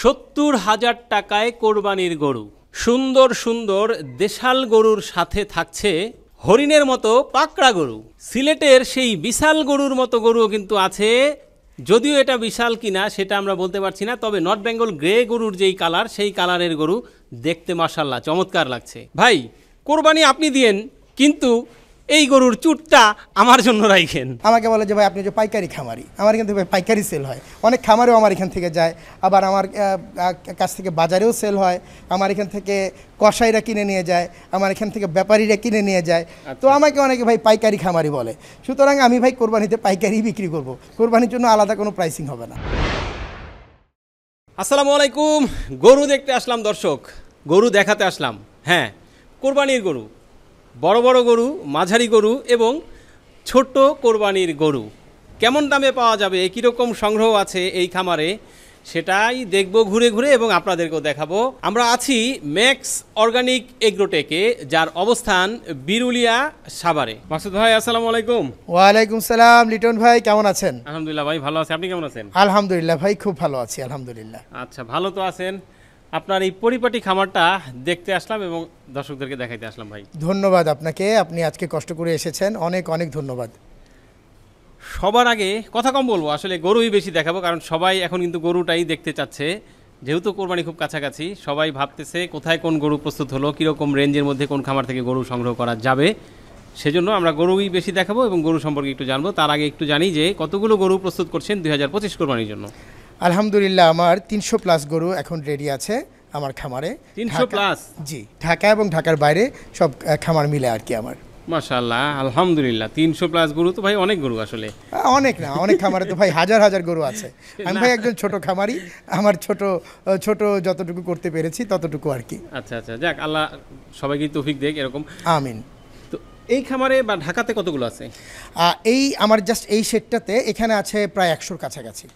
৭০,০০০ টাকায় কোরবানির গরু। সুন্দর সুন্দর দেশাল গরুর সাথে থাকছে হরিণের মতো পাকড়া গরু। সিলেটের সেই বিশাল গরুর মতো গরুও কিন্তু আছে, যদিও এটা বিশাল কিনা সেটা আমরা বলতে পারছি না। তবে নর্থ বেঙ্গল গ্রে গরুর যেই কালার, সেই কালারের গরু দেখতে মাশাআল্লাহ চমৎকার লাগছে। ভাই, কোরবানি আপনি দিয়েন, কিন্তু এই গরুর চুটটা আমার জন্য রাখেন। আমাকে বলে যে ভাই আপনি যে পাইকারি খামারি, আমার এখান থেকে পাইকারি সেল হয়, অনেক খামারেও আমার এখান থেকে যায়, আবার আমার কাছ থেকে বাজারেও সেল হয়, আমার এখান থেকে কসাইরা কিনে নিয়ে যায়, আমার এখান থেকে ব্যাপারীরা কিনে নিয়ে যায়। তো আমাকে অনেকে ভাই পাইকারি খামারি বলে, সুতরাং আমি ভাই কোরবানিতে পাইকারি বিক্রি করব, কোরবানির জন্য আলাদা কোনো প্রাইসিং হবে না। আসসালামু আলাইকুম। গরু দেখতে আসলাম দর্শক, গরু দেখাতে আসলাম। হ্যাঁ, কোরবানির গরু, বড় বড় গরু, মাঝারি গরু এবং ছোট কোরবানির গরু কেমন দামে পাওয়া যাবে, কীরকম সংগ্রহ আছে এই খামারে, সেটাই দেখব ঘুরে ঘুরে এবং আপনাদেরকেও দেখাবো। আমরা আছি ম্যাক্স অর্গানিক এগ্রোটেকে, যার অবস্থান বিরুলিয়া, সাভারে। মাসুদ ভাই, আসসালামু আলাইকুম। ওয়ালাইকুম সালাম। লিটন ভাই কেমন আছেন? আলহামদুলিল্লাহ ভাই, ভালো আছি। আপনি কেমন আছেন? আলহামদুলিল্লাহ ভাই, খুব ভালো আছি আলহামদুলিল্লাহ। আচ্ছা, ভালো তো আছেন। আপনার এই পরিপাটি খামারটা দেখতে আসলাম এবং দর্শকদেরকে দেখাইতে আসলাম। ভাই ধন্যবাদ আপনাকে, আপনি আজকে কষ্ট করে এসেছেন, অনেক অনেক ধন্যবাদ। সবার আগে কথা কম বলবো, আসলে গরুই বেশি দেখাবো, কারণ সবাই এখন কিন্তু গরুটাই দেখতে চাচ্ছে। যেহেতু কোরবানি খুব কাছাকাছি, সবাই ভাবতেছে কোথায় কোন গরু প্রস্তুত হলো, কীরকম রেঞ্জের মধ্যে কোন খামার থেকে গরু সংগ্রহ করা যাবে। সেজন্য আমরা গরুই বেশি দেখাবো এবং গরু সম্পর্কে একটু জানবো। তার আগে একটু জানি যে কতগুলো গরু প্রস্তুত করছেন 2025 কোরবানির জন্য। আলহামদুলিল্লাহ আমার 300+ গরু এখন রেডি আছে আমার খামারে। 300+? জি, ঢাকা এবং ঢাকার বাইরে সব খামার মিলে আর কি আমার। মাশাআল্লাহ, আলহামদুলিল্লাহ। 300+ গরু তো ভাই অনেক গরু। আসলে অনেক না, অনেক খামারে তো ভাই হাজার হাজার গরু আছে। আমি ভাই একজন ছোট খামারি, আমার ছোট ছোট যতটুকু করতে পেরেছি ততটুকু আর কি। আচ্ছা আচ্ছা, যাক, আল্লাহ সবাইকে তৌফিক দেখ এরকম। আমিন। তো এই খামারে বা ঢাকাতে কতগুলো আছে? এই আমার জাস্ট এই সেটটাতে এখানে আছে প্রায় 100-র কাছাকাছি।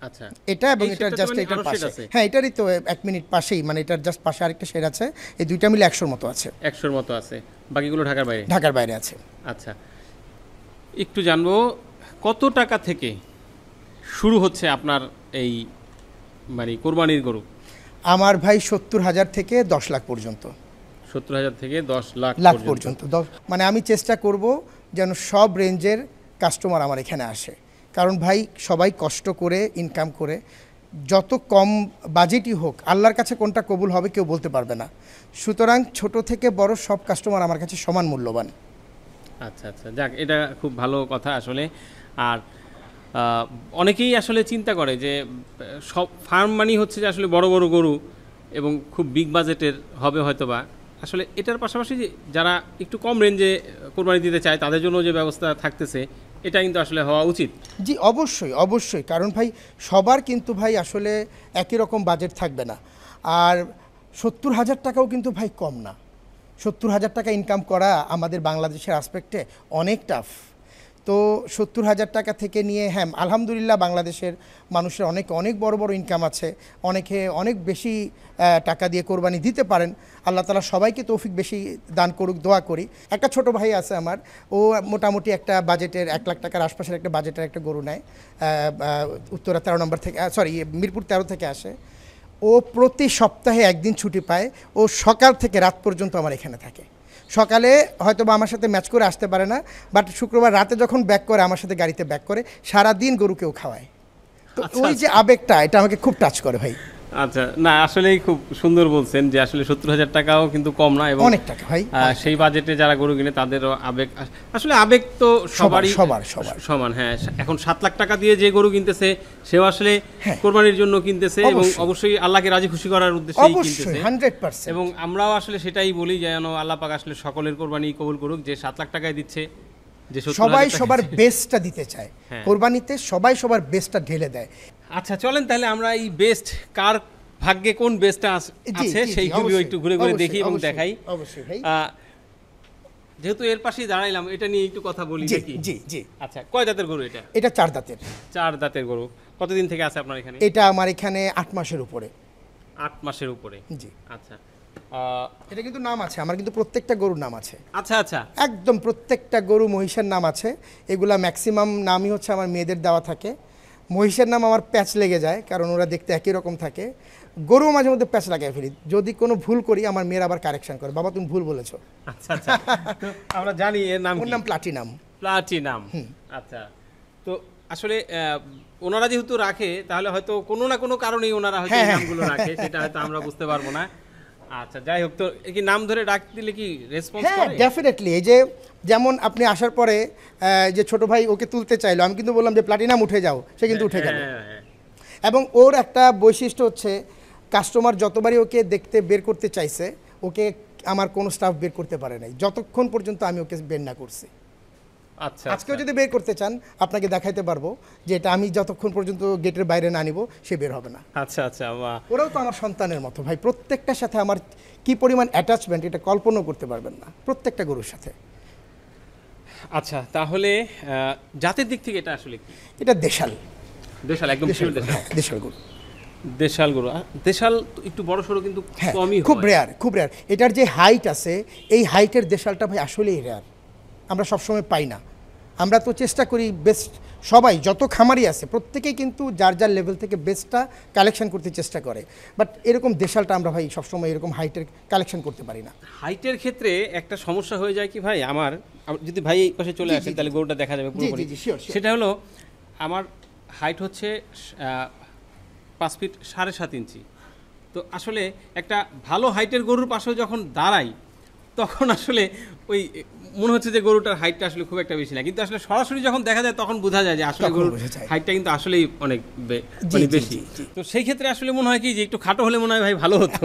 আচ্ছা, এটা এবং এটার জাস্ট এটার পাশে, হ্যাঁ এটারই তো 1 মিনিট পাশেই, মানে এটার জাস্ট পাশে আরেকটা শেড আছে। এই দুইটা মিলে 100-র মতো আছে। 100-র মতো আছে, বাকিগুলো ঢাকার বাইরে? ঢাকার বাইরে আছে। আচ্ছা, একটু জানবো কত টাকা থেকে শুরু হচ্ছে আপনার এই মানে কোরবানির গরু? আমার ভাই 70,000 থেকে 10 লাখ পর্যন্ত। 70,000 থেকে 10 লাখ পর্যন্ত। মানে আমি চেষ্টা করব যেন সব রেঞ্জের কাস্টমার আমার এখানে আসে, কারণ ভাই সবাই কষ্ট করে ইনকাম করে, যত কম বাজেটই হোক আল্লাহর কাছে কোনটা কবুল হবে কেউ বলতে পারবে না। সুতরাং ছোট থেকে বড় সব কাস্টমার আমার কাছে সমান মূল্যবান। আচ্ছা আচ্ছা, যাক, এটা খুব ভালো কথা আসলে। আর অনেকেই আসলে চিন্তা করে যে সব ফার্ম মানি হচ্ছে যে আসলে বড় বড় গরু এবং খুব বিগ বাজেটের হবে হয়তোবা। আসলে এটার পাশাপাশি যে যারা একটু কম রেঞ্জে কোরবানি দিতে চায় তাদের জন্য যে ব্যবস্থা থাকতেছে, এটা কিন্তু আসলে হওয়া উচিত। জি অবশ্যই অবশ্যই, কারণ ভাই সবার কিন্তু ভাই আসলে একই রকম বাজেট থাকবে না। আর 70,000 টাকাও কিন্তু ভাই কম না। 70,000 টাকা ইনকাম করা আমাদের বাংলাদেশের আসপেক্টে অনেক টাফ। তো 70,000 টাকা থেকে নিয়ে, হ্যাঁ আলহামদুলিল্লাহ বাংলাদেশের মানুষের অনেক অনেক বড় বড় ইনকাম আছে, অনেকে অনেক বেশি টাকা দিয়ে কোরবানি দিতে পারেন। আল্লাহ তাআলা সবাইকে তৌফিক বেশি দান করুক, দোয়া করি। একটা ছোট ভাই আছে আমার, ও মোটামুটি একটা বাজেটের 1 লাখ টাকার আশপাশের একটা বাজেটের একটা গরু নেয়, উত্তরা 13 নম্বর থেকে, মিরপুর 13 থেকে আসে। ও প্রতি সপ্তাহে একদিন ছুটি পায়, ও সকাল থেকে রাত পর্যন্ত আমার এখানে থাকে। সকালে হয়তো বা আমার সাথে ম্যাচ করে আসতে পারে না, বাট শুক্রবার রাতে যখন ব্যাক করে আমার সাথে গাড়িতে ব্যাক করে, সারাদিন গরুকেও খাওয়ায়। তো ওই যে আবেগটা, এটা আমাকে খুব টাচ করে ভাই। আচ্ছা, না আসলেই খুব সুন্দর বলছেন যে আসলে 70,000 টাকাও কিন্তু কম না, এবং অনেক টাকা ভাই। সেই বাজেটে যারা গরু কিনে তাদেরও আবেগ, আসলে আবেগ তো সবারই সমান। হ্যাঁ, এখন 7 লাখ টাকা দিয়ে যে গরু কিনতেছে সেও আসলে কোরবানির জন্য কিনতেছে এবং অবশ্যই আল্লাহকে রাজি খুশি করার উদ্দেশ্যেই কিনতেছে 100%। এবং আমরাও আসলে সেটাই বলি যেন আল্লাহ পাক আসলে সকলের কোরবানি কবুল করুক। যে 7 লাখ টাকায় দিচ্ছে, যে সবাই সবার বেস্টটা দিতে চায় কোরবানিতে, সবাই সবার বেস্টটা ঢেলে দেয়। আচ্ছা, চলেন তাহলে আমরা এই বেস্ট কার ভাগ্যে কোন বেস্টটা আছে সেইগুলো একটু ঘুরে ঘুরে দেখি এবং দেখাই। অবশ্যই ভাই, যেহেতু এর পাশেই দাঁড়াইলাম, এটা নিয়ে একটু কথা বলি নাকি? জি জি। আচ্ছা, কয় দাঁতের গরু এটা? এটা 4 দাঁতের। 4 দাঁতের গরু। কতদিন থেকে আছে আপনার এখানে? এটা আমার এখানে 8 মাসের উপরে। 8 মাসের উপরে? জি। আচ্ছা, এটা কিন্তু নাম আছে আমার, কিন্তু প্রত্যেকটা গরুর নাম আছে। আচ্ছা আচ্ছা, একদম প্রত্যেকটা গরু মহিষের নাম আছে। এগুলা ম্যাক্সিমাম নামই হচ্ছে আমার মেয়েদের দেওয়া থাকে। মহিষের নাম আমার প্যাচ লেগে যায়, কারণ ওরা দেখতে একই রকম থাকে। গরু মাঝে মধ্যে প্যাচ লাগাই ফেলি, যদি কোনো ভুল করি আমার মেয়ের আবার কারেকশন করে, বাবা তুমি ভুল বলেছো। আচ্ছা আচ্ছা, তো আমরা জানি এর নাম ওর কি? নাম প্লাটিনাম। প্লাটিনাম। আচ্ছা, তো আসলে ওনারা যেহেতু রাখে তাহলে হয়তো কোনো না কোনো কারণেই ওনারা হয়তো এই নামগুলো রাখে, সেটা হয়তো আমরা বুঝতে পারবো না। আচ্ছা, যাই হোক, তো কি নাম ধরে ডাক দিলে কি রেসপন্স হ্যাঁ করে? ডেফিনেটলি। এই যে যেমন আপনি আসার পরে যে ছোট ভাই ওকে তুলতে চাইলো, আমি কিন্তু বললাম যে প্লাটিনাম উঠে যাও, সে কিন্তু উঠে গেল। হ্যাঁ। এবং ওর একটা বৈশিষ্ট্য হচ্ছে, কাস্টমার যতবারই ওকে দেখতে বের করতে চাইছে, ওকে আমার কোনো স্টাফ বের করতে পারে নাই যতক্ষণ পর্যন্ত আমি ওকে বের না করছি। আচ্ছা, আজকেও যদি বের করতে চান আপনাকে দেখাইতে পারবো যে এটা আমি যতক্ষণ পর্যন্ত গেটের বাইরে না নিব সে বের হবে না। আচ্ছা আচ্ছা, বাহ। ওরাও তো আমার সন্তানের মতো ভাই, প্রত্যেকটার সাথে আমার কি পরিমাণ অ্যাটাচমেন্ট এটা কল্পনাও করতে পারবেন না, প্রত্যেকটা গরুর সাথে। আচ্ছা, তাহলে জাতের দিক থেকে এটা আসলে কি? এটা দেশাল। দেশাল, একদম দেশাল pure দেশাল। হ্যাঁ, দেশাল গরু। দেশাল গরু, দেশাল তো একটু বড় সড়ো কিন্তু হ্যাঁ কমই খুব হয়। রেয়ার, খুব রেয়ার। এটার যে হাইট আছে, এই হাইটের দেশালটা ভাই আসলেই রেয়ার, আমরা সবসময় পাই না। আমরা তো চেষ্টা করি বেস্ট, সবাই যত খামারি আছে প্রত্যেকেই কিন্তু যার যার লেভেল থেকে বেস্টটা কালেকশন করতে চেষ্টা করে, বাট এরকম দেশালটা আমরা ভাই সবসময় এরকম হাইটের কালেকশন করতে পারি না। হাইটের ক্ষেত্রে একটা সমস্যা হয়ে যায় কি ভাই, আমার যদি ভাই এই পাশে চলে আসেন তাহলে গরুটা দেখা যাবে পুরোপুরি। শিওর। সেটা হলো আমার হাইট হচ্ছে 5 ফিট 7.5 ইঞ্চি। তো আসলে একটা ভালো হাইটের গরুর পাশেও যখন দাঁড়াই তখন আসলে ওই মনে হচ্ছে যে গরুটার হাইটটা আসলে খুব একটা বেশি না, কিন্তু আসলে সরাসরি যখন দেখা যায় তখন বোঝা যায় যে আসলে তখন গরুর বোঝা যায়। হাইটটা কিন্তু আসলেই অনেক মানে বেশি। তো সেই ক্ষেত্রে আসলে মনে হয় কি যে একটু খাটো হলে মনে হয় ভাই ভালো হতো।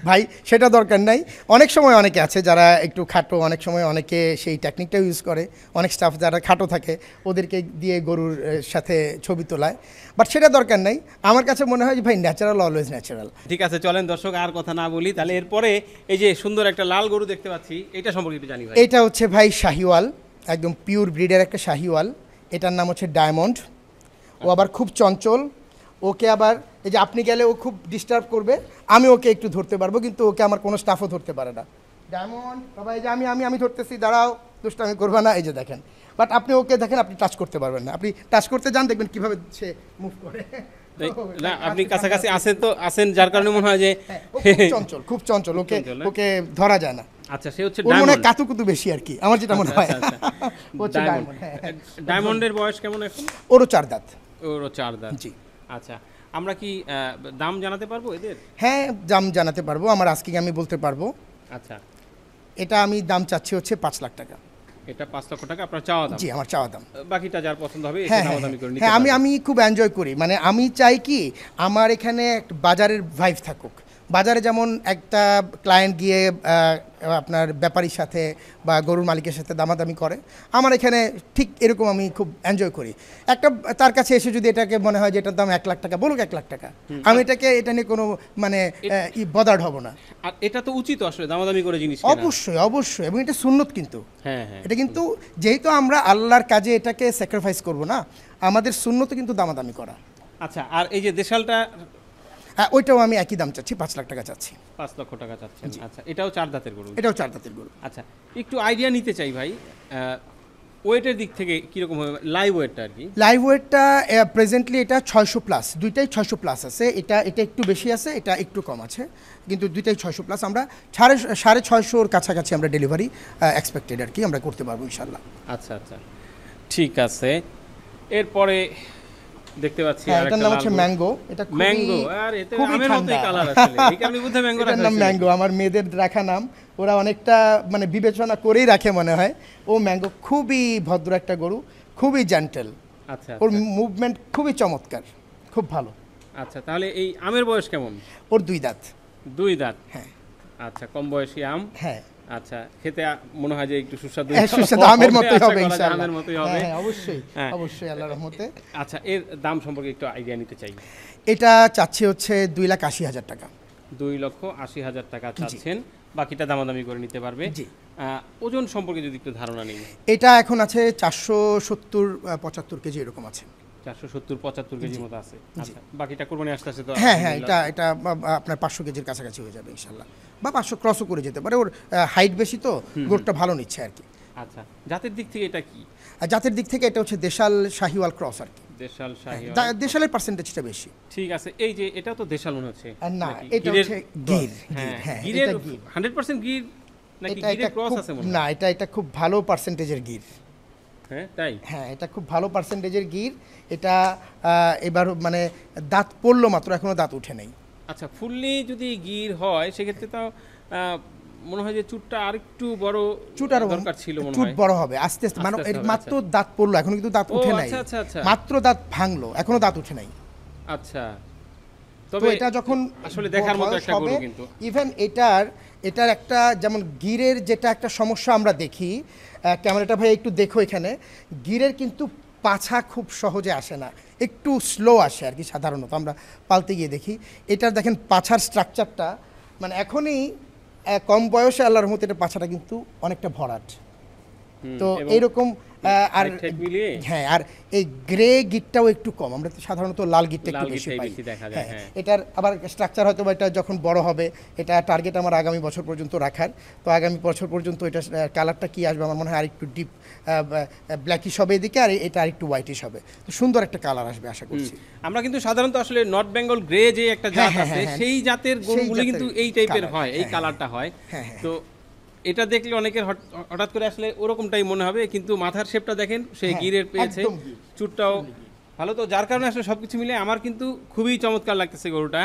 ভাই সেটা দরকার নাই। অনেক সময় অনেকে আছে যারা একটু খাটো, অনেক সময় অনেকে সেই টেকনিকটা ইউজ করে, অনেক স্টাফ যারা খাটো থাকে ওদেরকে দিয়ে গরুর সাথে ছবি তোলায়, বাট সেটা দরকার নাই। আমার কাছে মনে হয় যে ভাই ন্যাচারাল অলওয়েজ ন্যাচারাল। ঠিক আছে, চলেন দর্শক আর কথা না বলি, তাহলে এরপরে এই যে সুন্দর একটা লাল গরু দেখতে পাচ্ছি, এটা সম্পর্কে একটু জানি ভাই। এটা হচ্ছে ভাই শাহিওয়াল, একদম পিওর ব্রিডের একটা শাহিওয়াল। এটার নাম হচ্ছে ডায়মন্ড। ও আবার খুব চঞ্চল, ওকে আবার এই যে আপনি গেলে ও খুব ডিস্টার্ব করবে, আমি ওকে একটু ধরতে পারবো, কিন্তু ওকে আমার কোনো স্টাফও ধরতে পারে না। ডায়মন্ড বাবা, এই যে আমি ধরতেছি, দাঁড়াও, দুষ্টামি করবে না, এই যে দেখেন। বাট আপনি ওকে দেখেন, আপনি টাচ করতে পারবেন না, আপনি টাচ করতে যান দেখবেন কিভাবে সে মুভ করে। না, আপনি কাছাকাছি আসেন যার কারণে মনে হয় যে ও খুব চঞ্চল, খুব চঞ্চল, ওকে ওকে ধরা যায় না। আচ্ছা, সে হচ্ছে ওর মনে হয় ডায়মন্ড। কাতুকুতু বেশি আর কি, আমার যেটা মনে হয়। হচ্ছে ডায়মন্ড। ডায়মন্ড, হ্যাঁ। ডায়মন্ডের বয়স কেমন এখন? ওরও 4 দাঁত। ওরও 4 দাঁত। জি। আচ্ছা, আমরা কি দাম জানাতে পারবো এদের? হ্যাঁ দাম জানাতে পারবো, আমার আজকে আমি বলতে পারবো। আচ্ছা, এটা আমি দাম চাচ্ছি হচ্ছে 5 লাখ টাকা। এটা 5 লক্ষ টাকা আপনার চাওয়া দাম? জি, আমার চাওয়া দাম। বাকিটা যার পছন্দ হবে হ্যাঁ সেটা হ্যাঁ দামাদামি করে নিতে হ্যাঁ, পারবে। আমি খুব এনজয় করি, মানে আমি চাই কি আমার এখানে একটা বাজারের ভাইব থাকুক। বাজারে যেমন একটা ক্লায়েন্ট গিয়ে আপনার ব্যাপারীর সাথে বা গরুর মালিকের সাথে দামাদামি করে, আমার এখানে ঠিক এরকম আমি খুব এনজয় করি। একটা তার কাছে এসে যদি এটাকে মনে হয় যে এটার দাম 1 লাখ টাকা, বলুক 1 লাখ টাকা, আমি এটা নিয়ে কোনো মানে বদার্ড হব না। আর এটা তো উচিত আসলে দামাদামি করে জিনিস কেনা। অবশ্যই অবশ্যই, এবং এটা সুন্নত কিন্তু। হ্যাঁ হ্যাঁ, এটা কিন্তু যেহেতু আমরা আল্লাহর কাজে এটাকে স্যাক্রিফাইস করব না, আমাদের সুন্নত কিন্তু দামাদামি করা। আচ্ছা, আর এই যে দেশালটা? হ্যাঁ, ওইটাও আমি একই দাম চাচ্ছি, 5 লাখ টাকা চাচ্ছি। 5 লক্ষ টাকা চাচ্ছেন। আচ্ছা, এটাও 4 দাঁতের গরু? এটাও 4 দাঁতের গরু। আচ্ছা, একটু আইডিয়া নিতে চাই ভাই, ওয়েটের দিক থেকে কীরকম হবে, লাইভ ওয়েটটা আর কি? লাইভ ওয়েটটা প্রেজেন্টলি এটা 600 প্লাস, দুইটাই 600 প্লাস আছে। এটা একটু বেশি আছে, এটা একটু কম আছে, কিন্তু দুইটাই 600 প্লাস। আমরা 650-র কাছাকাছি আমরা ডেলিভারি এক্সপেক্টেড আর কি, আমরা করতে পারবো ইনশাল্লাহ। আচ্ছা আচ্ছা, ঠিক আছে। এরপরে দেখতে পাচ্ছি এটার নাম হচ্ছে ম্যাঙ্গো। এটা ম্যাঙ্গো, আর এতে খুবই আমের ঠান্ডা। মতোই কালার আসলে, এই কারণে বুঝে ম্যাঙ্গো রাখা এটার নাম হয়েছে। ম্যাঙ্গো, আমার মেয়েদের রাখা নাম। ওরা অনেকটা মানে বিবেচনা করেই রাখে মনে হয়। ও ম্যাঙ্গো খুবই ভদ্র একটা গরু, খুবই জেন্টেল। আচ্ছা, ওর মুভমেন্ট খুবই চমৎকার, খুব ভালো। আচ্ছা, তাহলে এই আমের বয়স কেমন? ওর 2 দাঁত। 2 দাঁত? হ্যাঁ। আচ্ছা, কম বয়সী আম। হ্যাঁ। আচ্ছা, খেতে মনে হয় যে একটু সুস্বাদু সুস্বাদু আমের মতোই হবে ইনশাআল্লাহ। আমের মতোই হবে। হ্যাঁ অবশ্যই, হ্যাঁ। অবশ্যই আল্লাহর রহমতে। আচ্ছা, এর দাম সম্পর্কে একটু আইডিয়া নিতে চাই। এটা চাচ্ছি হচ্ছে 2,80,000 টাকা। 2,80,000 টাকা চাচ্ছেন, বাকিটা দামাদামি করে নিতে পারবে। জি। ওজন সম্পর্কে যদি একটু ধারণা নিই। এটা এখন আছে 470-75 কেজি এরকম আছে। 470-75 কেজির মতো আছে। আচ্ছা, বাকিটা কোরবানি আসতে তো? হ্যাঁ হ্যাঁ, এটা আপনার 500 কেজির কাছাকাছি হয়ে যাবে ইনশাল্লাহ, বা 500 ক্রসও করে যেতে পারে। ওর হাইট বেশি তো, গোটটা ভালো নিচ্ছে আর কি। আচ্ছা, জাতের দিক থেকে এটা কি? আর জাতের দিক থেকে এটা হচ্ছে দেশাল শাহিওয়াল ক্রস আর কি। দেশাল শাহী দেশালের পার্সেন্টেজটা বেশি। ঠিক আছে, এই যে এটা তো দেশাল মনে হচ্ছে না, নাকি? এটা হচ্ছে গির। হ্যাঁ, গিরের 100% গির নাকি গিরের ক্রস আছে মনে হয়? না, এটা খুব ভালো পার্সেন্টেজের গির। হ্যাঁ তাই? হ্যাঁ, এটা খুব ভালো পার্সেন্টেজের গির। এটা এবার মানে দাঁত পড়লো মাত্র, এখনো দাঁত উঠে নেই। আচ্ছা, ফুললি যদি গির হয় সেক্ষেত্রে তো মনে হয় যে চুটটা আরেকটু বড় দরকার ছিল মনে হয়। চুট বড় হবে আস্তে আস্তে, মানে মাত্র দাঁত পড়লো, এখনো কিন্তু দাঁত উঠে নাই। মাত্র দাঁত ভাঙলো, এখনো দাঁত উঠে নাই। আচ্ছা, তবে এটা যখন আসলে দেখার মতো একটা গরু কিন্তু। ইভেন এটার একটা যেমন গিরের যেটা একটা সমস্যা আমরা দেখি, ক্যামেরাটা ভাই একটু দেখো এখানে, গিরের কিন্তু পাছা খুব সহজে আসে না, একটু স্লো আসে আর কি। সাধারণত আমরা পালতে গিয়ে দেখি এটার দেখেন পাছার স্ট্রাকচারটা, মানে এখনই কম বয়সে আল্লাহর রহমতে এটা পাছাটা কিন্তু অনেকটা ভরাট। তো এইরকম আর হ্যাঁ, আর এই গ্রে গিটটাও একটু কম। আমরা তো সাধারণত লাল গিটটা একটু বেশি পাই। এটার আবার স্ট্রাকচার হয়তো এটা যখন বড় হবে, এটা টার্গেট আমার আগামী বছর পর্যন্ত রাখার। তো আগামী বছর পর্যন্ত এটা কালারটা কি আসবে আমার মনে হয় আরেকটু ডিপ ব্ল্যাকিশ হবে এদিকে, আর এটা আরেকটু হোয়াইটিশ হবে। তো সুন্দর একটা কালার আসবে আশা করছি। আমরা কিন্তু সাধারণত আসলে নর্থ বেঙ্গল গ্রে যে একটা জাত আছে সেই জাতের গরুগুলো কিন্তু এই টাইপের হয়, এই কালারটা হয়। তো এটা দেখলে অনেকের হঠাৎ করে আসলে ওরকমটাই মনে হবে, কিন্তু মাথার শেপটা দেখেন সে গিরের পেয়েছে, চুটটাও ভালো। তো যার কারণে আসলে সবকিছু মিলে আমার কিন্তু খুবই চমৎকার লাগতেছে গরুটা।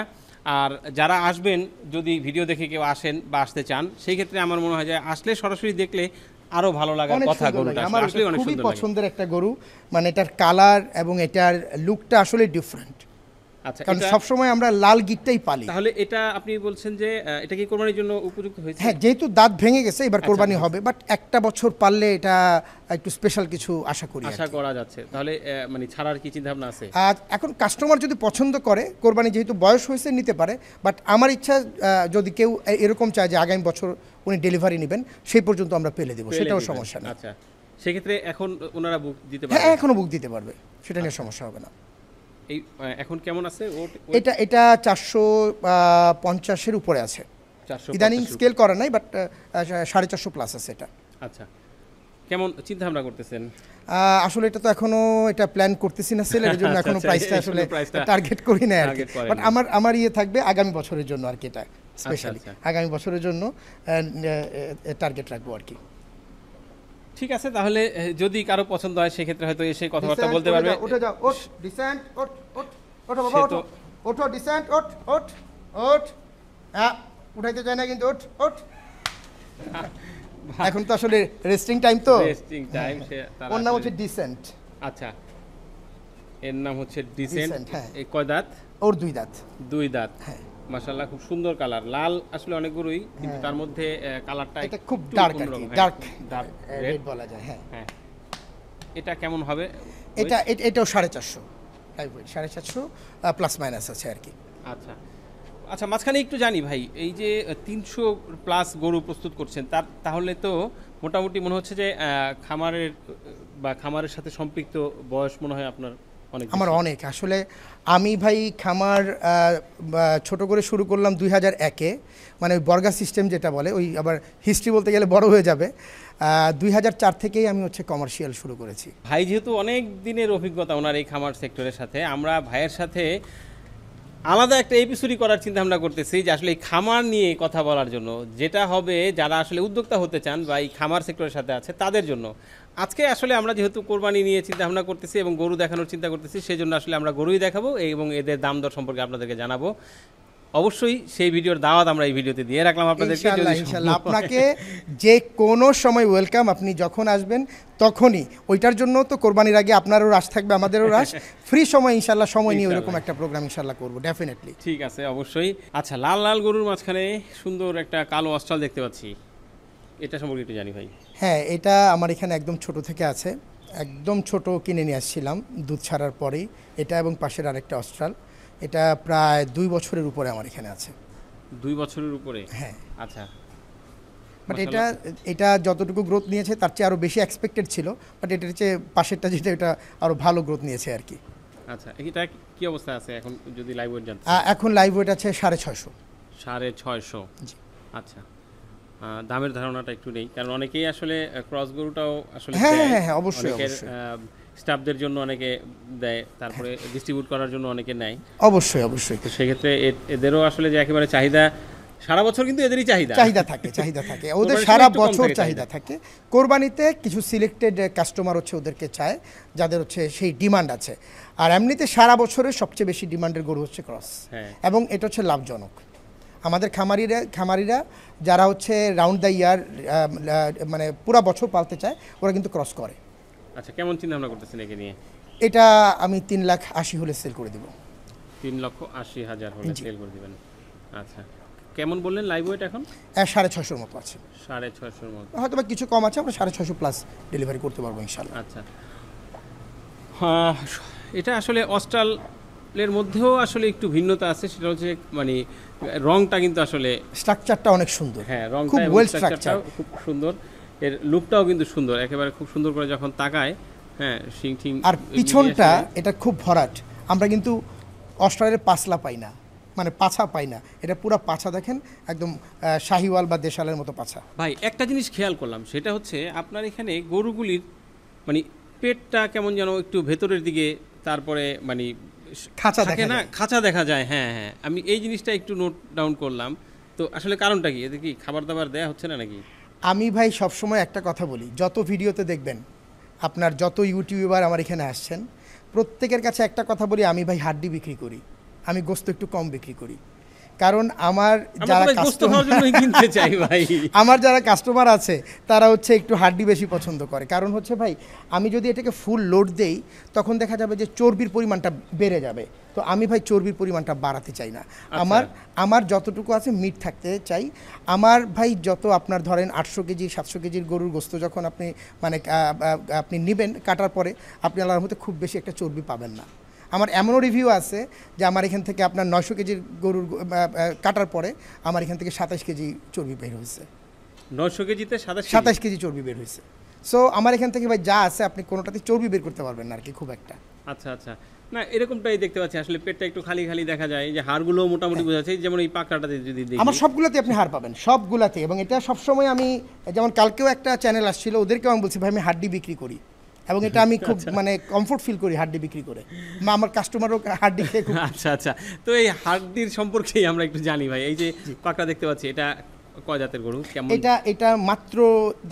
আর যারা আসবেন, যদি ভিডিও দেখে কেউ আসেন বা আসতে চান, সেই ক্ষেত্রে আমার মনে হয় যে আসলে সরাসরি দেখলে আরো ভালো লাগার কথা। গরুটা আসলে অনেক খুবই পছন্দের একটা গরু, মানে এটার কালার এবং এটার লুকটা আসলে ডিফারেন্ট। আচ্ছা, কারণ সবসময় আমরা লাল গিটটাই পালি। তাহলে এটা আপনি বলছেন যে এটা কি কোরবানির জন্য উপযুক্ত হয়েছে? হ্যাঁ, যেহেতু দাঁত ভেঙে গেছে, এবার কোরবানি হবে, বাট একটা বছর পারলে এটা একটু স্পেশাল কিছু আশা করা যাচ্ছে। তাহলে মানে ছাড়ার কি চিন্তা ভাবনা আছে? এখন কাস্টমার যদি পছন্দ করে, কোরবানি যেহেতু বয়স হয়েছে নিতে পারে, বাট আমার ইচ্ছা যদি কেউ এরকম চায় যে আগামী বছর উনি ডেলিভারি নেবেন, সেই পর্যন্ত আমরা পেলে দেবো, সেটাও সমস্যা নেই। আচ্ছা, সেক্ষেত্রে এখন ওনারা বুক দিতে পারবে? হ্যাঁ, এখনো বুক দিতে পারবে, সেটা নিয়ে সমস্যা হবে না। এই এখন কেমন আছে? এটা 450-এর উপরে আছে। ইদানিং স্কেল করা নাই, বাট 450 প্লাস আছে এটা। আচ্ছা, কেমন চিন্তা ভাবনা করতেছেন? আসলে এটা তো এখনো এটা প্ল্যান করতেছি না সেলের জন্য, এখনো প্রাইসটা আসলে টার্গেট করি না আর কি। বাট আমার ইয়ে থাকবে আগামী বছরের জন্য আর কি, এটা স্পেশালি আগামী বছরের জন্য টার্গেট রাখবো আর কি। ঠিক আছে, তাহলে যদি কারো পছন্দ হয় সেক্ষেত্রে হয়তো এসে কথাবার্তা বলতে পারবে। উঠে যাও, ওঠ ডিসেন্ট, ওঠ ওঠ ওঠো বাবা, ওঠো ওঠো ডিসেন্ট, ওঠ ওঠ ওঠ। হ্যাঁ, উঠাইতে চায় না কিন্তু, ওঠ ওঠ। এখন তো আসলে রেস্টিং টাইম, তো রেস্টিং টাইম। ওর নাম হচ্ছে ডিসেন্ট। আচ্ছা, এর নাম হচ্ছে ডিসেন্ট। এই কয় দাঁত? ওর 2 দাঁত। 2 দাঁত। হ্যাঁ, মাশাআল্লাহ, খুব সুন্দর কালার। লাল আসলে অনেক গরুই, কিন্তু তার মধ্যে কালারটা এটা খুব ডার্ক আর কি, ডার্ক রেড বলা যায়। হ্যাঁ হ্যাঁ। এটা কেমন হবে? এটাও 450 লাইভ ওয়েট, 450 প্লাস মাইনাস আছে আর কি। আচ্ছা আচ্ছা, মাঝখানে একটু জানি ভাই, এই যে 300 প্লাস গরু প্রস্তুত করছেন, তাহলে তো মোটামুটি মনে হচ্ছে যে খামারের সাথে সম্পৃক্ত বয়স মনে হয় আপনার আমার অনেক। আসলে আমি ভাই খামার ছোট করে শুরু করলাম 2001-এ, মানে ওই বর্গা সিস্টেম যেটা বলে, ওই আবার হিস্ট্রি বলতে গেলে বড় হয়ে যাবে। 2004 থেকেই আমি কমার্শিয়াল শুরু করেছি। ভাই যেহেতু অনেক দিনের অভিজ্ঞতা ওনার এই খামার সেক্টরের সাথে, আমরা ভাইয়ের সাথে আলাদা একটা এপিসোডই করার চিন্তা ভাবনা করতেছি, যে আসলে এই খামার নিয়ে কথা বলার জন্য, যেটা হবে যারা আসলে উদ্যোক্তা হতে চান বা এই খামার সেক্টরের সাথে আছে তাদের জন্য। আজকে আসলে আমরা যেহেতু কোরবানি নিয়ে চিন্তা ভাবনা করতেছি এবং গরু দেখানোর চিন্তা করতেছি, সেই জন্য আসলে আমরা গরুই দেখাবো এবং এদের দাম দর সম্পর্কে আপনাদেরকে জানাবো। অবশ্যই সেই ভিডিওর দাওয়াত আমরা এই ভিডিওতে দিয়ে রাখলাম আপনাদেরকে। ইনশাআল্লাহ আপনাকে যে কোনো সময় ওয়েলকাম, আপনি যখন আসবেন তখনই। ওইটার জন্য তো কোরবানির আগে আপনারও রাশ থাকবে, আমাদেরও রাশ। ফ্রি সময় ইনশাআল্লাহ সময় নিয়ে ওইরকম একটা প্রোগ্রাম ইনশাআল্লাহ করবো, ডেফিনেটলি। ঠিক আছে, অবশ্যই। আচ্ছা, লাল লাল গরুর মাঝখানে সুন্দর একটা কালো অস্ট্রাল দেখতে পাচ্ছি, এটা সম্পর্কে একটু জানি ভাই। হ্যাঁ, এটা আমার এখানে একদম ছোট থেকে আছে, একদম ছোট কিনে নিয়ে আসছিলাম দুধ ছাড়ার পরেই। এটা এবং পাশের আরেকটা অস্ট্রাল, এটা প্রায় 2 বছরের উপরে আমার এখানে আছে। 2 বছরের উপরে? হ্যাঁ। আচ্ছা, বাট এটা যতটুকু গ্রোথ নিয়েছে তার চেয়ে আরও বেশি এক্সপেক্টেড ছিল, বাট এটার চেয়ে পাশেরটা যেটা, এটা আরও ভালো গ্রোথ নিয়েছে আর কি। আচ্ছা, এটা কি অবস্থা আছে এখন যদি লাইভ ওয়েট জানতে? এখন লাইভ ওয়েট আছে 650। 650? আচ্ছা, দামের ধারণাটা একটু নেই, কারণ অনেকেই আসলে ক্রস গরুটাও আসলে হ্যাঁ অবশ্যই স্টাফদের জন্য অনেকে দেয়, তারপরে ডিস্ট্রিবিউট করার জন্য অনেকে নেয়। অবশ্যই অবশ্যই। তো সেক্ষেত্রে এদেরও আসলে যে একেবারে চাহিদা সারা বছর, কিন্তু এদেরই চাহিদা থাকে ওদের সারা বছর চাহিদা থাকে। কোরবানিতে কিছু সিলেক্টেড কাস্টমার হচ্ছে ওদেরকে চায়, যাদের হচ্ছে সেই ডিমান্ড আছে। আর এমনিতে সারা বছরের সবচেয়ে বেশি ডিমান্ডের গরু হচ্ছে ক্রস, এবং এটা হচ্ছে লাভজনক। আমাদের খামারিরা যারা হচ্ছে রাউন্ড দ্য ইয়ার মানে পুরা বছর পালতে চায়, ওরা কিন্তু ক্রস করে। আচ্ছা, কেমন চিন্তা ভাবনা করতেছেন একে নিয়ে? এটা আমি 3,80,000 হলে সেল করে দিব। 3,80,000 হলে সেল করে দিবেন। আচ্ছা, কেমন বললেন লাইভ ওয়েট এখন? 650 মতো আছে। 650 মতো, হয়তো বা কিছু কম আছে, আমরা 650 প্লাস ডেলিভারি করতে পারবো ইনশাল্লাহ। আচ্ছা, এটা আসলে অস্ট্রালের মধ্যেও আসলে একটু ভিন্নতা আছে, সেটা হচ্ছে মানে রংটা কিন্তু আসলে স্ট্রাকচারটা অনেক সুন্দর। হ্যাঁ, রংটা খুব ওয়েল স্ট্রাকচার, খুব সুন্দর। এর লুকটাও কিন্তু সুন্দর, একেবারে খুব সুন্দর করে যখন তাকায়। হ্যাঁ, শিং ঠিং আর পিছনটা এটা খুব ভরাট। আমরা কিন্তু অস্ট্রেলিয়ার পাছলা পাই না, মানে পাছা পাই না। এটা পুরো পাছা দেখেন, একদম শাহিওয়াল বা দেশালের মতো পাছা। ভাই একটা জিনিস খেয়াল করলাম, সেটা হচ্ছে আপনার এখানে গরুগুলির মানে পেটটা কেমন যেন একটু ভেতরের দিকে, তারপরে মানে খাঁচা থাকে না, খাঁচা দেখা যায়। হ্যাঁ হ্যাঁ, আমি এই জিনিসটা একটু নোট ডাউন করলাম। তো আসলে কারণটা কি? এতে কি খাবার দাবার দেয়া হচ্ছে না নাকি? আমি ভাই সবসময় একটা কথা বলি, যত ভিডিওতে দেখবেন, আপনার যত ইউটিউবার আমার এখানে আসছেন, প্রত্যেকের কাছে একটা কথা বলি, আমি ভাই হাড্ডি বিক্রি করি, আমি গোস্ত একটু কম বিক্রি করি। কারণ আমার যারা কাস্টমার আছে তারা হচ্ছে একটু হাড্ডি বেশি পছন্দ করে। কারণ হচ্ছে ভাই, আমি যদি এটাকে ফুল লোড দেই, তখন দেখা যাবে যে চর্বির পরিমাণটা বেড়ে যাবে। তো আমি ভাই চর্বির পরিমাণটা বাড়াতে চাই না। আমার যতটুকু আছে মিট থাকতে চাই। আমার ভাই যত আপনার ধরেন 800 কেজি 700 কেজির গরুর গোস্ত যখন আপনি মানে আপনি নেবেন, কাটার পরে আপনি আল্লাহর মধ্যে খুব বেশি একটা চর্বি পাবেন না। আমার এমনও রিভিউ আছে যে আমার এখান থেকে আপনার 900 কেজির গরুর কাটার পরে আমার এখান থেকে 27 কেজি চর্বি বের হয়েছে। 900 কেজিতে 27 কেজি চর্বি বের হয়েছে। সো আমার এখান থেকে ভাই যা আছে আপনি কোনোটাতে চর্বি বের করতে পারবেন না আর কি, খুব একটা। আচ্ছা আচ্ছা, না এরকমটাই দেখতে পাচ্ছি আসলে, পেটটা একটু খালি খালি দেখা যায়, যে হাড়গুলো মোটামুটি বোঝা যাচ্ছে। যেমন এই পাকড়াটাতে যদি দেখি, আমার সবগুলোতে আপনি হাড় পাবেন, সবগুলাতে। এবং এটা সবসময় আমি, যেমন কালকেও একটা চ্যানেল আসছিল, ওদেরকেও আমি বলছি ভাই আমি হাড্ডি বিক্রি করি, এবং এটা আমি খুব মানে কমফোর্ট ফিল করি হাড্ডি বিক্রি করে। আমার কাস্টমারও হাড্ডি খেয়ে খুব। আচ্ছা আচ্ছা, তো এই হাড্ডির সম্পর্কেই আমরা একটু জানি ভাই। এই যে পাকড়া দেখতে পাচ্ছি, এটা কয় জাতের গরু? কেমন? এটা মাত্র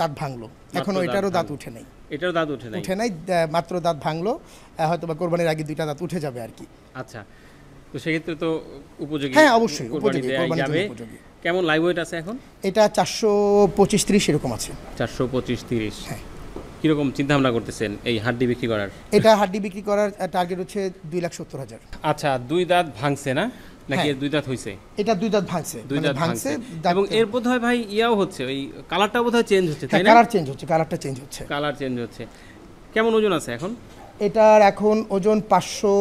দাঁত ভাঙলো, এখনো এটারও দাঁত উঠে নাই। এটারও দাঁত উঠে নাই, মাত্র দাঁত ভাঙলো, হয়তো বা কোরবানির আগে 2টা দাঁত উঠে যাবে আর কি। আচ্ছা, তো সেক্ষেত্রে তো উপযোগী। হ্যাঁ অবশ্যই উপযোগী। কেমন লাইভ ওয়েট আছে এখন? এটা 425-30 এরকম আছে। 425-30। হ্যাঁ, কিরকম চিন্তা ভাবনা করতেছেন এই হাড্ডি বিক্রি করার? এটা হাড্ডি বিক্রি করার টার্গেট হচ্ছে 2,70,000। আচ্ছা, 2 দাঁত ভাঙছে না নাকি? 2 দাঁত হইছে? এটা 2 দাঁত ভাঙছে, 2 দাঁত ভাঙছে। এবং এর বোধহয় ভাই ইয়াও হচ্ছে, ওই কালারটা বোধহয় চেঞ্জ হচ্ছে, তাই না? কালারটা চেঞ্জ হচ্ছে। কেমন ওজন আছে এখন? এটার এখন ওজন 500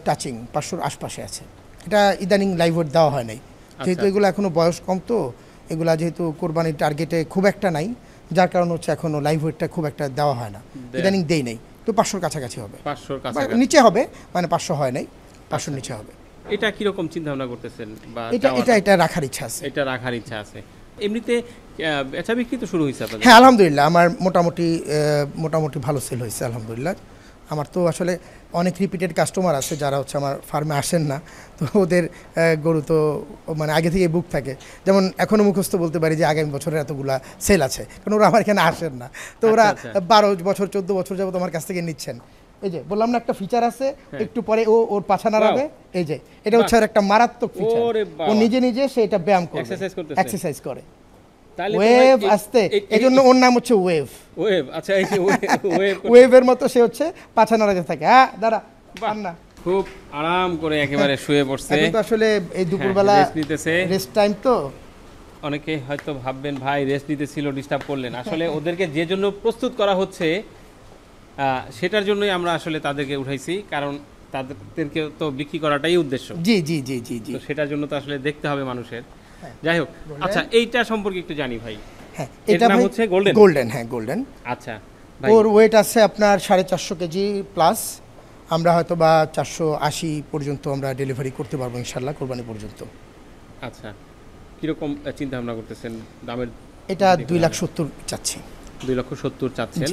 টাচিং, 500-র আশপাশে আছে। এটা ইদানিং লাইভ ওয়েট দেওয়া হয় নাই, যেহেতু এগুলো এখনো বয়স কম, তো এগুলা যেহেতু কোরবানির টার্গেটে খুব একটা নাই, যার কারণে হচ্ছে এখনো লাইভ ওয়েটটা খুব একটা দেওয়া হয় না, ইদানিং দেই নাই। তো 500-র কাছাকাছি হবে, 500-র কাছাকাছি নিচে হবে, মানে 500 হয় নাই, 500-র নিচে হবে। এটা কিরকম চিন্তা ভাবনা করতেছেন? বা এটা রাখার ইচ্ছা আছে। এটা রাখার ইচ্ছা আছে। এমনিতে বেচা বিক্রি তো শুরু হয়েছে আপনাদের? হ্যাঁ আলহামদুলিল্লাহ, আমার মোটামুটি ভালো সেল হয়েছে আলহামদুলিল্লাহ। আমার তো আসলে অনেক রিপিটেড কাস্টমার আছে যারা হচ্ছে আমার ফার্মে আসেন না, তো ওদের গরু তো মানে আগে থেকে বুক থাকে। যেমন এখনও মুখস্থ বলতে পারি যে আগামী বছরের এতগুলা সেল আছে, কারণ ওরা আমার এখানে আসেন না। তো ওরা 12 বছর 14 বছর যাবত আমার কাছ থেকে নিচ্ছেন। এই যে বললাম না, একটা ফিচার আছে, একটু পরে ওর পাছা নাড়াবে, এই যে এটা হচ্ছে আর একটা মারাত্মক ফিচার। ও নিজে সে এটা ব্যায়াম করে, এক্সারসাইজ করে। ওয়েভ আসতে, এজন্য ওর নাম হচ্ছে ওয়েভ। আচ্ছা, এই যে ওয়েভের মতো সে হচ্ছে পাছা নাড়াতে থাকে। হ্যাঁ দাঁড়া, না খুব আরাম করে একেবারে শুয়ে পড়ছে। এখন তো আসলে এই দুপুরবেলা রেস্ট টাইম, তো অনেকে হয়তো ভাববেন ভাই রেস্ট নিতে ছিল, ডিস্টার্ব করলেন। আসলে ওদেরকে যে জন্য প্রস্তুত করা হচ্ছে সেটার জন্যই আমরা আসলে তাদেরকে উঠাইছি, কারণ তাদেরকে তো বিক্রি করাটাই উদ্দেশ্য। জি, তো সেটার জন্য তো আসলে দেখতে হবে মানুষের। যাই হোক, আচ্ছা এইটা সম্পর্কে একটু জানি ভাই। হ্যাঁ, এটা হচ্ছে গোল্ডেন। হ্যাঁ গোল্ডেন। আচ্ছা, ওর ওয়েট আছে আপনার 450 কেজি প্লাস। আমরা হয়তো বা 480 পর্যন্ত আমরা ডেলিভারি করতে পারবো ইনশাল্লাহ, কোরবানি পর্যন্ত। আচ্ছা, কিরকম চিন্তা ভাবনা করতেছেন দামের? এটা 2,70,000 চাচ্ছি। 2,70,000 চাচ্ছেন।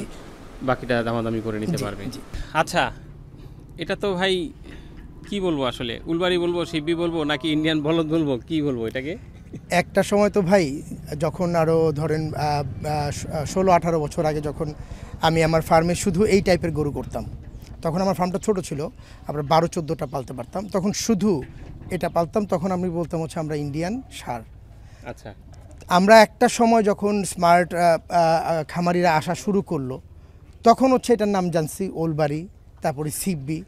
বাকিটা দামাদামি করে নিতে জি, পারবে। জি। আচ্ছা, এটা তো ভাই কি বলবো আসলে, উলবাড়ি বলবো, শিববি বলবো, নাকি ইন্ডিয়ান বলদ বলবো, কি বলবো এটাকে? একটা সময় তো ভাই, যখন আরও ধরেন 16-18 বছর আগে যখন আমি আমার ফার্মে শুধু এই টাইপের গরু করতাম, তখন আমার ফার্মটা ছোট ছিল, আমরা 12-14টা পালতে পারতাম, তখন শুধু এটা পালতাম, তখন আমি বলতাম হচ্ছে আমরা ইন্ডিয়ান ষাঁড়। আচ্ছা, আমরা একটা সময় যখন স্মার্ট খামারিরা আসা শুরু করলো, তখন হচ্ছে এটার নাম জানছি ওলবাড়ি, তারপরে সিব্বি।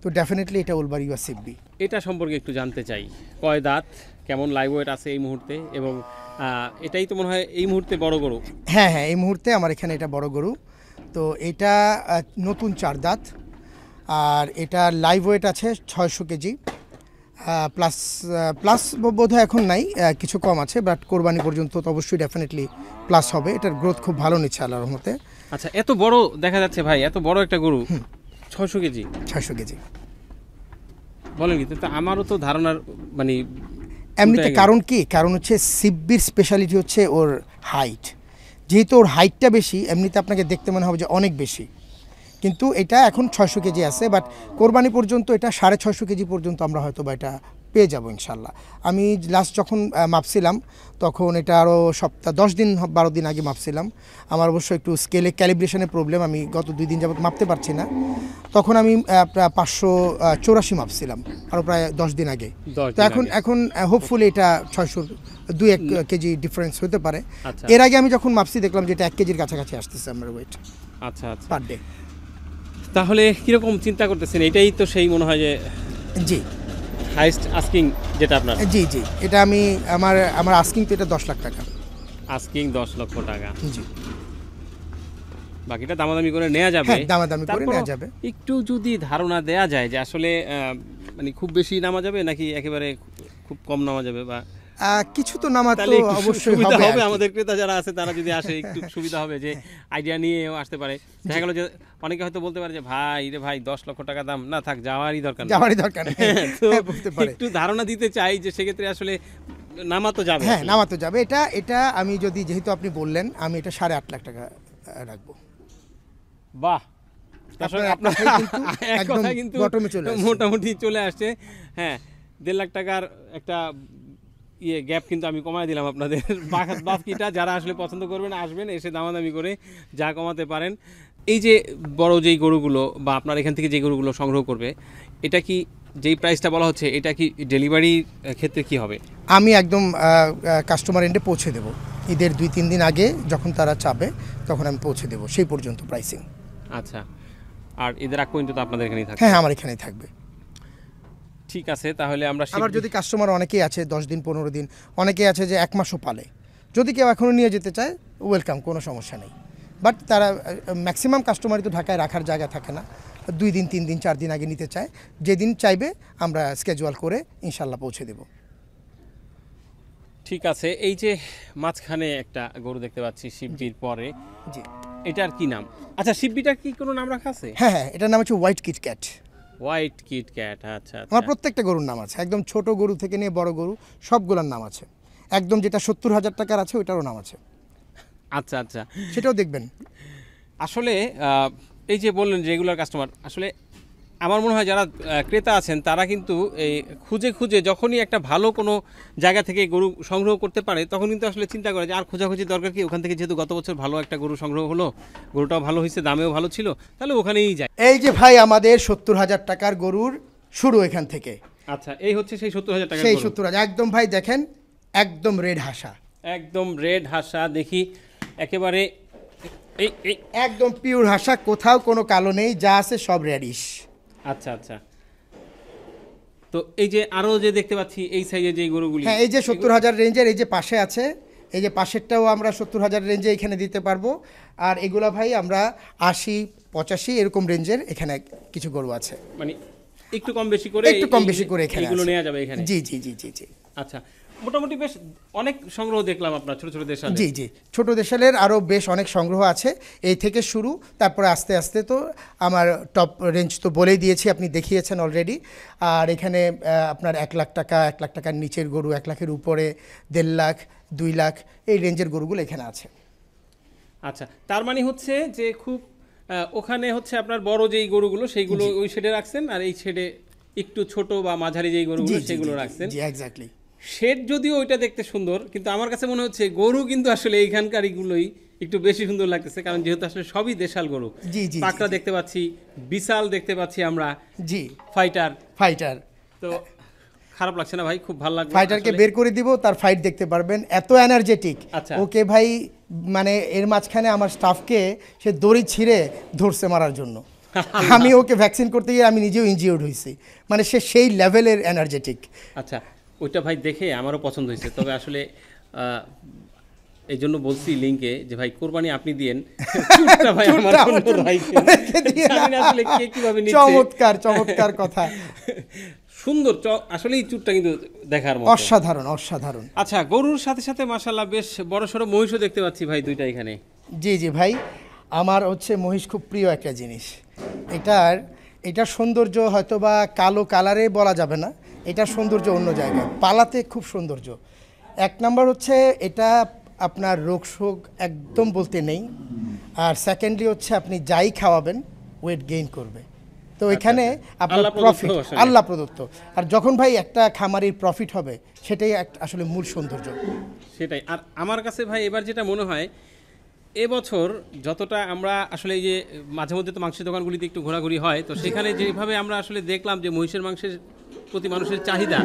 তো ডেফিনেটলি এটা ওলবাড়ি বা সিব্বি। এটা সম্পর্কে একটু জানতে চাই। কয় দাঁত, কেমন লাইভ ওয়েট আছে এই মুহূর্তে, এবং এটাই তো মনে হয় এই মুহূর্তে বড় গরু। হ্যাঁ হ্যাঁ, এই মুহূর্তে আমার এখানে এটা বড় গরু। তো এটা নতুন 4 দাঁত, আর এটা লাইভ ওয়েট আছে 600 কেজি প্লাস। প্লাস বোধহয় এখন নাই, কিছু কম আছে, বাট কোরবানি পর্যন্ত তো অবশ্যই ডেফিনেটলি প্লাস হবে। এটার গ্রোথ খুব ভালো নিচ্ছে আল্লাহর রহমতে। আচ্ছা, এত বড় দেখা যাচ্ছে ভাই, এত বড় একটা গরু, 600 কেজি? 600 কেজি বলেন কি? তো আমারও তো ধারণার মানে এমনিতে। উল্টাই গেল। কারণ কি, কারণ হচ্ছে সিব্বির স্পেশালিটি হচ্ছে ওর হাইট। যেহেতু ওর হাইটটা বেশি, এমনিতে আপনাকে দেখতে মনে হবে যে অনেক বেশি, কিন্তু এটা এখন 600 কেজি আছে, বাট কোরবানি পর্যন্ত এটা 650 কেজি পর্যন্ত আমরা হয়তো বা এটা পেয়ে যাবো ইনশাল্লাহ। আমি লাস্ট যখন মাপছিলাম, তখন এটা আরও 10-12 দিন আগে মাপছিলাম। আমার অবশ্য একটু স্কেলে ক্যালিব্রেশনের প্রবলেম, আমি গত 2 দিন যাবত মাপতে পারছি না। তখন আমি প্রায় 584 মাপছিলাম, আরও প্রায় 10 দিন আগে। 10 তো দিন এখন আগে। এখন হোপফুলি এটা 602-1 কেজি ডিফারেন্স হতে পারে। আচ্ছা। এর আগে আমি যখন মাপছি দেখলাম যে এটা 1 কেজির কাছাকাছি আসতেছে আমার ওয়েট আচ্ছা আচ্ছা, পার ডে। তাহলে কিরকম চিন্তা করতেছেন? এটাই তো সেই মনে হয় যে জি হাইস্ট আস্কিং যেটা আপনার? জি জি, এটা আমি আমার আস্কিং তো এটা 10 লাখ টাকা। আস্কিং 10 লক্ষ টাকা। জি বাকিটা দামাদামি করে নেওয়া যাবে। হ্যাঁ, দামাদামি করে তারপরও নেওয়া যাবে। একটু যদি ধারণা দেয়া যায় যে আসলে মানে খুব বেশি নামা যাবে নাকি একেবারে খুব কম নামা যাবে, বা কিছু তো নামা তাহলে তো একটু অবশ্যই সুবিধা হবে হবে আর কি। আমাদের ক্রেতা যারা আছে তারা যদি আসে একটু সুবিধা হবে, যে আইডিয়া নিয়েও আসতে পারে। দেখা গেল যে অনেকে হয়তো বলতে পারে যে ভাই রে ভাই 10 লক্ষ টাকা দাম, না থাক, যাওয়ারই দরকার নেই। যাওয়ারই দরকার নেই। তো হ্যাঁ, বলতে পারে। একটু ধারণা দিতে চাই যে সেক্ষেত্রে আসলে নামা তো যাবে। হ্যাঁ, আসলে। নামা তো যাবে। এটা আমি যদি, যেহেতু আপনি বললেন, আমি এটা 8.5 লাখ টাকা রাখবো। বাহ, আসলে আপনার কথাই কিন্তু এক একদম কথা কিন্তু bottom এ চলে আসছে। মোটামুটি চলে আসছে। হ্যাঁ, 1.5 লাখ টাকার একটা গ্যাপ কিন্তু আমি কমায় দিলাম আপনাদের। বাকিটা যারা আসলে পছন্দ করবেন আসবেন, এসে দামাদামি করে যা কমাতে পারেন। এই যে বড় যেই গরুগুলো বা আপনার এখান থেকে যে গরুগুলো সংগ্রহ করবে, এটা কি যেই প্রাইসটা বলা হচ্ছে, এটা কি ডেলিভারির ক্ষেত্রে কি হবে? আমি একদম কাস্টমার এন্ডে পৌঁছে দেবো। ঈদের 2-3 দিন আগে যখন তারা চাবে, তখন আমি পৌঁছে দেবো, সেই পর্যন্ত প্রাইসিং। আচ্ছা, আর ঈদের আগ পর্যন্ত তো আপনাদের এখানেই থাকবে? হ্যাঁ, আমার এখানেই থাকবে। ঠিক আছে, তাহলে আমরা আবার যদি কাস্টমার অনেকেই আছে 10 দিন 15 দিন, অনেকেই আছে যে 1 মাসও পালে, যদি কেউ এখনও নিয়ে যেতে চায়, ওয়েলকাম, কোনো সমস্যা নেই। বাট তারা ম্যাক্সিমাম কাস্টমারই তো ঢাকায় রাখার জায়গা থাকে না, 2 দিন 3 দিন 4 দিন আগে নিতে চায়। যেদিন চাইবে আমরা স্কেজুয়াল করে ইনশাল্লাহ পৌঁছে দেব। ঠিক আছে, এই যে মাঝখানে একটা গরু দেখতে পাচ্ছি শিববির পরে, জি এটার কি নাম? আচ্ছা, শিববিটার কি কোনো নাম রাখা আছে? হ্যাঁ হ্যাঁ, এটার নাম হচ্ছে white kit cat. White kit cat, আচ্ছা আমার আচ্ছা। প্রত্যেকটা গরুর নাম আছে, একদম ছোট গরু থেকে নিয়ে বড় গরু সবগুলোর নাম আছে। একদম যেটা 70,000 টাকার আছে ওইটারও নাম আছে, আচ্ছা আচ্ছা, সেটাও দেখবেন। আসলে এই যে বললেন যে রেগুলার কাস্টমার, আসলে আমার মনে হয় যারা ক্রেতা আছেন তারা কিন্তু এই খুঁজে খুঁজে যখনই একটা ভালো কোনো জায়গা থেকে গরু সংগ্রহ করতে পারে, তখন কিন্তু আসলে চিন্তা করে যে আর খোঁজাখুঁজি দরকার কি, ওখান থেকে যেহেতু গত বছর ভালো একটা গরু সংগ্রহ হলো, গরুটাও ভালো হয়েছে, দামেও ভালো ছিল, তাহলে ওখানেই যায়। এই যে ভাই, আমাদের 70,000 টাকার গরুর শুরু এখান থেকে। আচ্ছা, এই হচ্ছে সেই 70,000 টাকা। সেই 70,000 একদম ভাই, দেখেন একদম রেড হাসা, একদম রেড হাসা, দেখি একেবারে এই এই একদম পিওর হাসা, কোথাও কোনো কালো নেই, যা আছে সব রেডিশ। আচ্ছা আচ্ছা, তো এই যে আরো যে দেখতে পাচ্ছি এই সাইজে যে গরুগুলি, হ্যাঁ, এই যে 70,000 রেঞ্জের, এই যে পাশে আছে, এই যে পাশেরটাও আমরা 70,000 রেঞ্জে এখানে দিতে পারবো। আর এগুলা ভাই আমরা 80-85 এরকম রেঞ্জের এখানে কিছু গরু আছে, মানে একটু কম বেশি করে, একটু কম বেশি করে এখানে এগুলো আছে। নেওয়া যাবে এখানে। জি জি জি জি জি আচ্ছা, মোটামুটি বেশ অনেক সংগ্রহ দেখলাম আপনার ছোট ছোট দেশালে। জি জি, ছোট দেশালের আরও বেশ অনেক সংগ্রহ আছে, এই থেকে শুরু, তারপরে আস্তে আস্তে তো আমার টপ রেঞ্জ তো বলেই দিয়েছি, আপনি দেখিয়েছেন অলরেডি। আর এখানে আপনার 1 লাখ টাকা, 1 লাখ টাকার নিচের গরু, 1 লাখের উপরে, 1.5 লাখ, 2 লাখ, এই রেঞ্জের গরুগুলো এখানে আছে। আচ্ছা, তার মানে হচ্ছে যে খুব ওখানে হচ্ছে আপনার বড় যেই গরুগুলো সেইগুলো ওই শেডে রাখছেন, আর এই শেডে একটু ছোট বা মাঝারি যেই গরুগুলো সেগুলো রাখছেন। জি এক্স্যাক্টলি। শেড যদিও ওইটা দেখতে সুন্দর, কিন্তু আমার কাছে মনে হচ্ছে গরু কিন্তু আসলে এইখানকার এগুলোই একটু বেশি সুন্দর লাগতেছে, কারণ যেহেতু আসলে সবই দেশাল গরু। জি জি। পাকড়া দেখতে পাচ্ছি, বিশাল দেখতে পাচ্ছি আমরা। জি। ফাইটার তো খারাপ লাগছে না ভাই? খুব ভালো লাগছে। ফাইটারকে বের করে দিব, তার ফাইট দেখতে পারবেন, এত এনার্জেটিক। ওকে ভাই মানে এর মাঝখানে আমার স্টাফকে সে দড়ি ছিঁড়ে ধরছে মারার জন্য। আমি ওকে ভ্যাকসিন করতে গিয়ে আমি নিজেও ইনজিওর্ড হয়েছি, মানে সে সেই লেভেলের এনার্জেটিক। আচ্ছা, ওইটা ভাই দেখে আমারও পছন্দ হয়েছে, তবে আসলে এই জন্য বলছি লিঙ্কে যে ভাই কোরবানি আপনি দিয়েন, চুটটা ভাই আমার জন্য রাইখেন। জানি না আসলে কে কিভাবে নিচ্ছে। চমৎকার চমৎকার কথা, সুন্দর। আসলেই চুটটা কিন্তু দেখার মতো, অসাধারণ অসাধারণ। আচ্ছা, গরুর সাথে সাথে মাশাআল্লাহ বেশ বড়সড় মহিষও দেখতে পাচ্ছি ভাই, দুইটা এখানে। জি জি ভাই, আমার হচ্ছে মহিষ খুব প্রিয় একটা জিনিস। এটার সৌন্দর্য হয়তো বা কালো কালারে বলা যাবে না, এটার সৌন্দর্য অন্য জায়গায়, পালাতে খুব সৌন্দর্য। এক নাম্বার হচ্ছে এটা আপনার রোগ শোক একদম বলতে নেই, আর সেকেন্ডলি হচ্ছে আপনি যাই খাওয়াবেন ওয়েট গেইন করবে। তো এখানে আপনার প্রফিট আল্লাহ প্রদত্ত, আর যখন ভাই একটা খামারির প্রফিট হবে সেটাই আসলে মূল সৌন্দর্য। সেটাই। আর আমার কাছে ভাই এবার যেটা মনে হয়, এবছর যতটা আমরা আসলে এই যে মাঝে মধ্যে তো মাংসের দোকানগুলিতে একটু ঘোরাঘুরি হয়, তো সেখানে যেভাবে আমরা আসলে দেখলাম যে মহিষের মাংসের প্রতি মানুষের চাহিদা,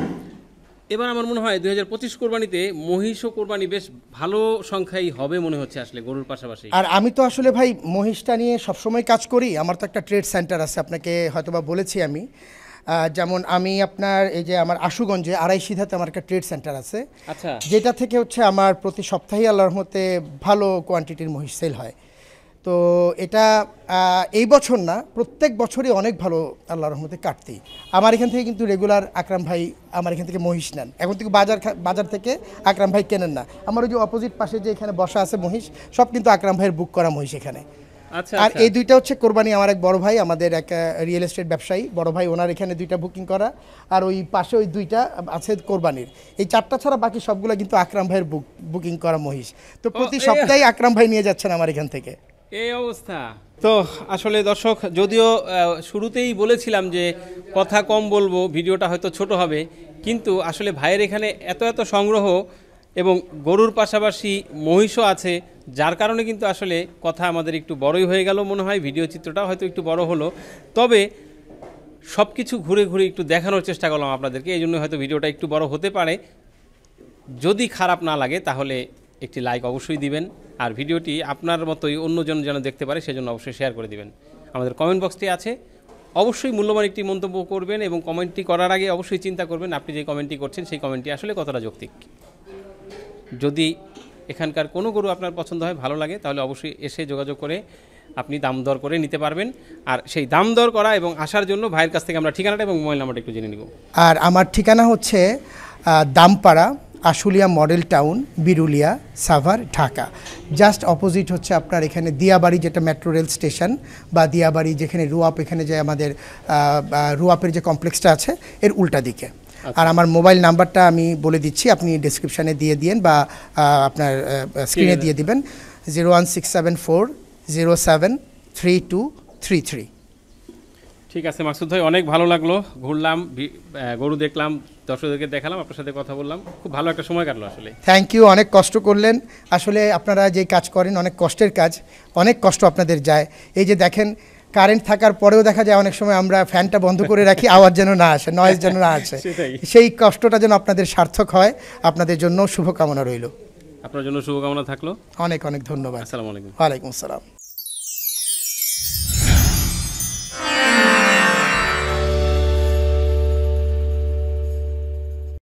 এবার আমার মনে হয় 2025 কোরবানিতে মহিষ ও কোরবানি বেশ ভালো সংখ্যাই হবে মনে হচ্ছে আসলে গরুর পাশাপাশি। আর আমি তো আসলে ভাই মহিষটা নিয়ে সবসময় কাজ করি, আমার তো একটা ট্রেড সেন্টার আছে, আপনাকে হয়তোবা বলেছি আমি। যেমন আমি আপনার এই যে আমার আশুগঞ্জে আড়াইশিধাতে আমার একটা ট্রেড সেন্টার আছে, আচ্ছা, যেটা থেকে হচ্ছে আমার প্রতি সপ্তাহে আল্লাহর রহমতে ভালো কোয়ান্টিটির মহিষ সেল হয়। তো এটা এই বছর না, প্রত্যেক বছরই অনেক ভালো আল্লাহর রহমতে কাটতেই। আমার এখান থেকে কিন্তু রেগুলার আকরাম ভাই আমার এখান থেকে মহিষ নেন, এখন থেকে বাজার থেকে আকরাম ভাই কেনেন না। আমার ওই যে অপোজিট পাশে যে এখানে বসা আছে মহিষ, সব কিন্তু আকরাম ভাইয়ের বুক করা মহিষ এখানে। আচ্ছা। আর এই দুইটা হচ্ছে কোরবানি আমার এক বড় ভাই, আমাদের এক রিয়েল এস্টেট ব্যবসায়ী বড় ভাই, ওনার এখানে দুইটা বুকিং করা, আর ওই পাশে ওই দুইটা আছে কোরবানির। এই চারটা ছাড়া বাকি সবগুলো কিন্তু আকরাম ভাইয়ের বুকিং করা মহিষ। তো প্রতি সপ্তাহে আকরাম ভাই নিয়ে যাচ্ছেন আমার এখান থেকে। এই অবস্থা। তো আসলে দর্শক, যদিও শুরুতেই বলেছিলাম যে কথা কম বলবো, ভিডিওটা হয়তো ছোট হবে, কিন্তু আসলে ভাইয়ের এখানে এত এত সংগ্রহ এবং গরুর পাশাপাশি মহিষও আছে, যার কারণে কিন্তু আসলে কথা আমাদের একটু বড়ই হয়ে গেল মনে হয়, ভিডিও চিত্রটা হয়তো একটু বড় হলো। তবে সব কিছু ঘুরে ঘুরে একটু দেখানোর চেষ্টা করলাম আপনাদেরকে, এই জন্য হয়তো ভিডিওটা একটু বড় হতে পারে। যদি খারাপ না লাগে তাহলে একটি লাইক অবশ্যই দিবেন, আর ভিডিওটি আপনার মতোই অন্যজন যেন দেখতে পারে সেজন্য অবশ্যই শেয়ার করে দিবেন। আমাদের কমেন্ট বক্সটি আছে, অবশ্যই মূল্যবান একটি মন্তব্য করবেন, এবং কমেন্টটি করার আগে অবশ্যই চিন্তা করবেন আপনি যে কমেন্টটি করছেন সেই কমেন্টটি আসলে কতটা যৌক্তিক। যদি এখানকার কোনো গরু আপনার পছন্দ হয়, ভালো লাগে, তাহলে অবশ্যই এসে যোগাযোগ করে আপনি দাম দর করে নিতে পারবেন। আর সেই দাম দর করা এবং আসার জন্য ভাইয়ের কাছ থেকে আমরা ঠিকানাটা এবং মোবাইল নাম্বারটা একটু জেনে নিব। আর আমার ঠিকানা হচ্ছে Dampara, Ashulia model town, Birulia, Savar, Dhaka. Just opposite হচ্ছে আপনার এখানে দিয়াবাড়ি, যেটা মেট্রো রেল স্টেশন, বা দিয়াবাড়ি যেখানে রুয়াপ, এখানে যে আমাদের রুয়াপের যে কমপ্লেক্সটা আছে এর উল্টা দিকে। আর আমার মোবাইল নাম্বারটা আমি বলে দিচ্ছি, আপনি ডেসক্রিপশানে দিয়ে দিন বা আপনার স্ক্রিনে দিয়ে দিবেন, 01674073233। ঠিক আছে মাকসুদ ভাই, অনেক ভালো লাগলো, ঘুরলাম, গরু দেখলাম, দর্শকদেরকে দেখালাম, আপনার সাথে কথা বললাম, খুব ভালো একটা সময় কাটলো আসলে। থ্যাংক ইউ, অনেক কষ্ট করলেন আসলে, আপনারা যে কাজ করেন অনেক কষ্টের কাজ, অনেক কষ্ট আপনাদের যায়। এই যে দেখেন কারেন্ট থাকার পরেও দেখা যায় অনেক সময় আমরা ফ্যানটা বন্ধ করে রাখি, আওয়াজ যেন না আসে, নয়েজ যেন না আসে, সেই কষ্টটা যেন আপনাদের সার্থক হয়। আপনাদের জন্য শুভকামনা রইল। আপনার জন্য শুভকামনা থাকলো। অনেক অনেক ধন্যবাদ। আসসালামু আলাইকুম। ওয়ালাইকুম আসসালাম।